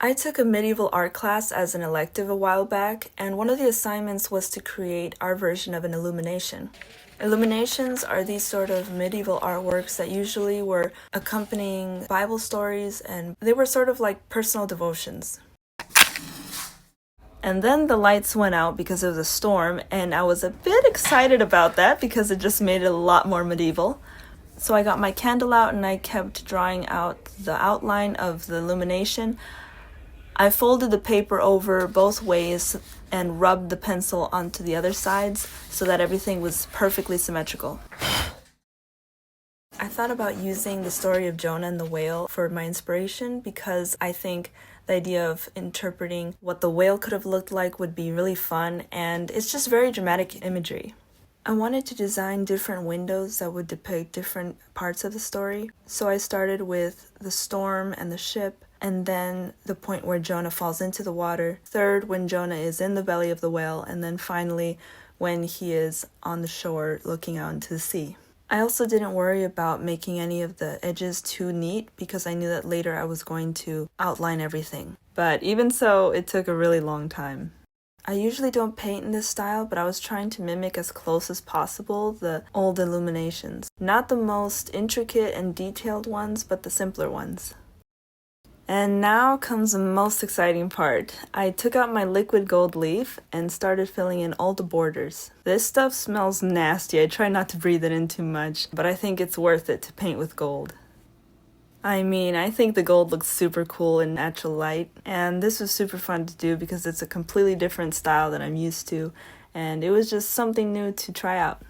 I took a medieval art class as an elective a while back, and one of the assignments was to create our version of an illumination. Illuminations are these sort of medieval artworks that usually were accompanying Bible stories, and they were sort of like personal devotions. And then the lights went out because it was a storm, and I was a bit excited about that because it just made it a lot more medieval. So I got my candle out and I kept drawing out the outline of the illumination. I folded the paper over both ways and rubbed the pencil onto the other sides so that everything was perfectly symmetrical. I thought about using the story of Jonah and the whale for my inspiration because I think the idea of interpreting what the whale could have looked like would be really fun, and it's just very dramatic imagery. I wanted to design different windows that would depict different parts of the story, so I started with the storm and the ship, and then the point where Jonah falls into the water, third when Jonah is in the belly of the whale, and then finally when he is on the shore looking out into the sea. I also didn't worry about making any of the edges too neat because I knew that later I was going to outline everything. But even so, it took a really long time. I usually don't paint in this style, but I was trying to mimic as close as possible the old illuminations. Not the most intricate and detailed ones, but the simpler ones. And now comes the most exciting part. I took out my liquid gold leaf and started filling in all the borders. This stuff smells nasty. I try not to breathe it in too much, but I think it's worth it to paint with gold. I think the gold looks super cool in natural light, and this was super fun to do because it's a completely different style that I'm used to, and it was just something new to try out.